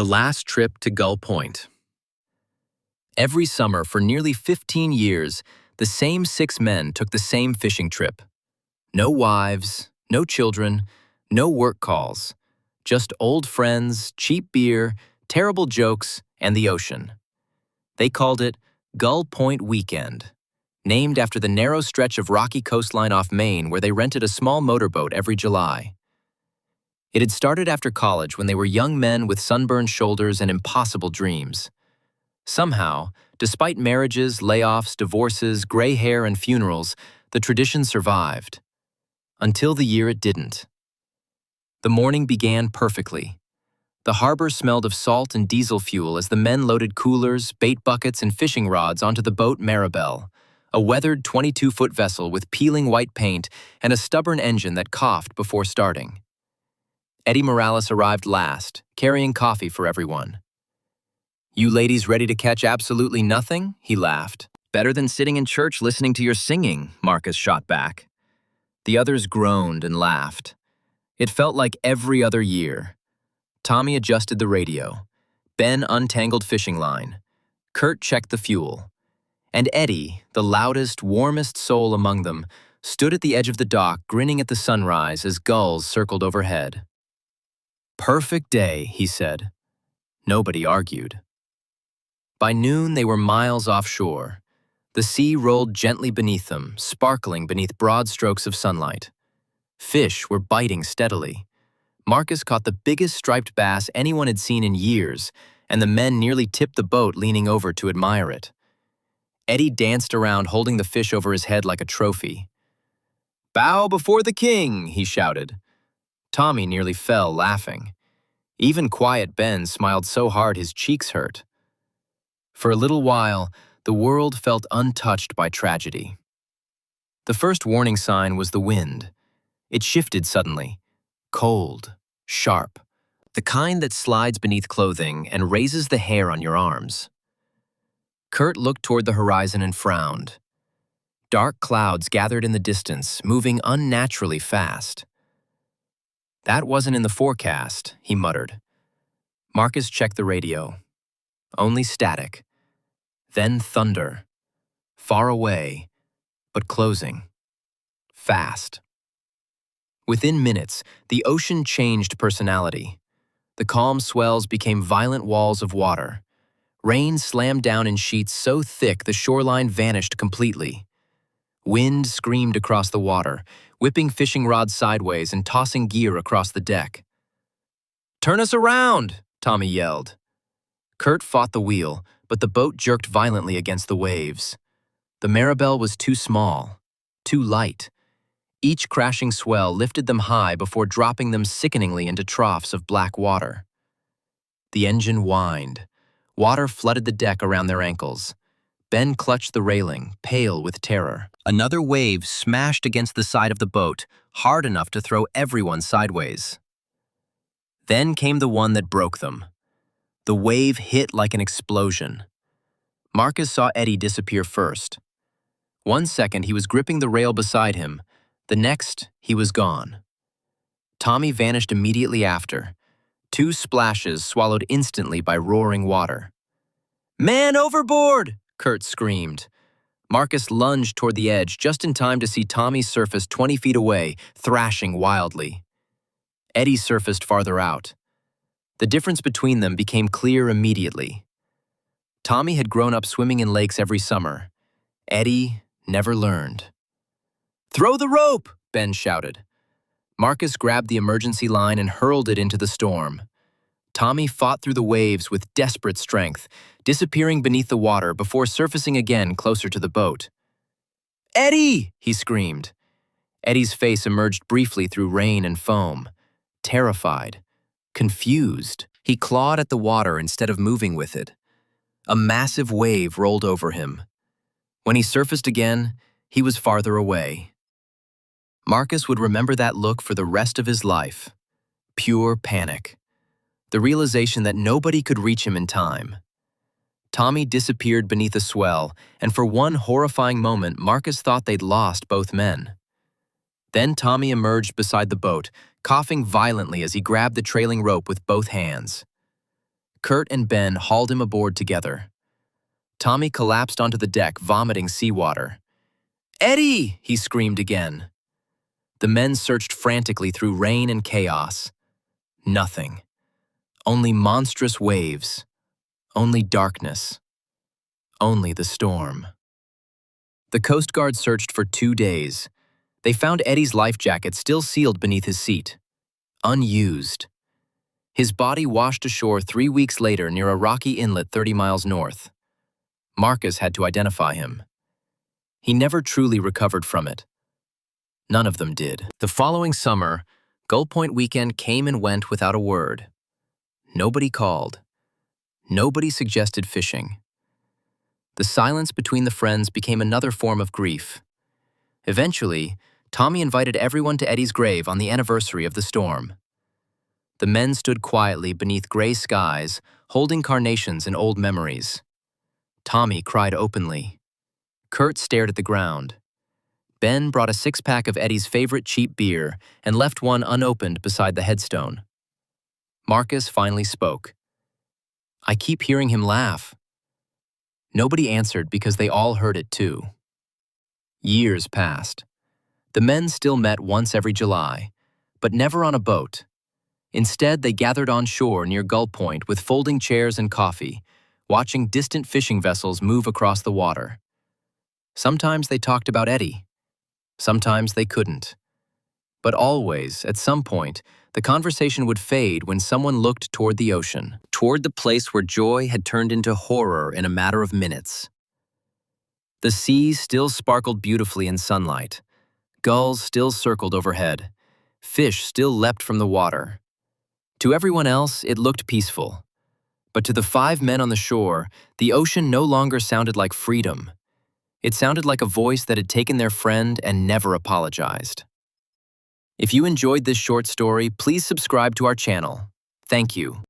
The last trip to Gull Point. Every summer for nearly 15 years, the same 6 men took the same fishing trip. No wives, no children, no work calls. Just old friends, cheap beer, terrible jokes, and the ocean. They called it Gull Point Weekend, named after the narrow stretch of rocky coastline off Maine where they rented a small motorboat every July. It had started after college when they were young men with sunburned shoulders and impossible dreams. Somehow, despite marriages, layoffs, divorces, gray hair, and funerals, the tradition survived. Until the year it didn't. The morning began perfectly. The harbor smelled of salt and diesel fuel as the men loaded coolers, bait buckets, and fishing rods onto the boat Maribel, a weathered 22-foot vessel with peeling white paint and a stubborn engine that coughed before starting. Eddie Morales arrived last, carrying coffee for everyone. "You ladies ready to catch absolutely nothing?" he laughed. "Better than sitting in church listening to your singing," Marcus shot back. The others groaned and laughed. It felt like every other year. Tommy adjusted the radio. Ben untangled fishing line. Kurt checked the fuel. And Eddie, the loudest, warmest soul among them, stood at the edge of the dock grinning at the sunrise as gulls circled overhead. "Perfect day," he said. Nobody argued. By noon, they were miles offshore. The sea rolled gently beneath them, sparkling beneath broad strokes of sunlight. Fish were biting steadily. Marcus caught the biggest striped bass anyone had seen in years, and the men nearly tipped the boat leaning over to admire it. Eddie danced around holding the fish over his head like a trophy. "Bow before the king," he shouted. Tommy nearly fell laughing. Even quiet Ben smiled so hard his cheeks hurt. For a little while, the world felt untouched by tragedy. The first warning sign was the wind. It shifted suddenly. Cold, sharp. The kind that slides beneath clothing and raises the hair on your arms. Kurt looked toward the horizon and frowned. Dark clouds gathered in the distance, moving unnaturally fast. "That wasn't in the forecast," he muttered. Marcus checked the radio. Only static. Then thunder. Far away, but closing. Fast. Within minutes, the ocean changed personality. The calm swells became violent walls of water. Rain slammed down in sheets so thick the shoreline vanished completely. Wind screamed across the water, whipping fishing rods sideways and tossing gear across the deck. "Turn us around!" Tommy yelled. Kurt fought the wheel, but the boat jerked violently against the waves. The Maribel was too small, too light. Each crashing swell lifted them high before dropping them sickeningly into troughs of black water. The engine whined. Water flooded the deck around their ankles. Ben clutched the railing, pale with terror. Another wave smashed against the side of the boat, hard enough to throw everyone sideways. Then came the one that broke them. The wave hit like an explosion. Marcus saw Eddie disappear first. 1 second, he was gripping the rail beside him. The next, he was gone. Tommy vanished immediately after. 2 splashes swallowed instantly by roaring water. "Man overboard!" Kurt screamed. Marcus lunged toward the edge just in time to see Tommy surface 20 feet away, thrashing wildly. Eddie surfaced farther out. The difference between them became clear immediately. Tommy had grown up swimming in lakes every summer. Eddie never learned. "Throw the rope!" Ben shouted. Marcus grabbed the emergency line and hurled it into the storm. Tommy fought through the waves with desperate strength, disappearing beneath the water before surfacing again closer to the boat. "Eddie!" he screamed. Eddie's face emerged briefly through rain and foam. Terrified, confused, he clawed at the water instead of moving with it. A massive wave rolled over him. When he surfaced again, he was farther away. Marcus would remember that look for the rest of his life. Pure panic. The realization that nobody could reach him in time. Tommy disappeared beneath a swell, and for one horrifying moment, Marcus thought they'd lost both men. Then Tommy emerged beside the boat, coughing violently as he grabbed the trailing rope with both hands. Kurt and Ben hauled him aboard together. Tommy collapsed onto the deck, vomiting seawater. "Eddie!" he screamed again. The men searched frantically through rain and chaos. Nothing. Only monstrous waves. Only darkness. Only the storm. The Coast Guard searched for 2 days. They found Eddie's life jacket still sealed beneath his seat. Unused. His body washed ashore 3 weeks later near a rocky inlet 30 miles north. Marcus had to identify him. He never truly recovered from it. None of them did. The following summer, Gull Point weekend came and went without a word. Nobody called. Nobody suggested fishing. The silence between the friends became another form of grief. Eventually, Tommy invited everyone to Eddie's grave on the anniversary of the storm. The men stood quietly beneath gray skies, holding carnations and old memories. Tommy cried openly. Kurt stared at the ground. Ben brought a 6-pack of Eddie's favorite cheap beer and left one unopened beside the headstone. Marcus finally spoke. "I keep hearing him laugh." Nobody answered because they all heard it too. Years passed. The men still met once every July, but never on a boat. Instead, they gathered on shore near Gull Point with folding chairs and coffee, watching distant fishing vessels move across the water. Sometimes they talked about Eddie. Sometimes they couldn't. But always, at some point, the conversation would fade when someone looked toward the ocean, toward the place where joy had turned into horror in a matter of minutes. The sea still sparkled beautifully in sunlight. Gulls still circled overhead. Fish still leapt from the water. To everyone else, it looked peaceful. But to the 5 men on the shore, the ocean no longer sounded like freedom. It sounded like a voice that had taken their friend and never apologized. If you enjoyed this short story, please subscribe to our channel. Thank you.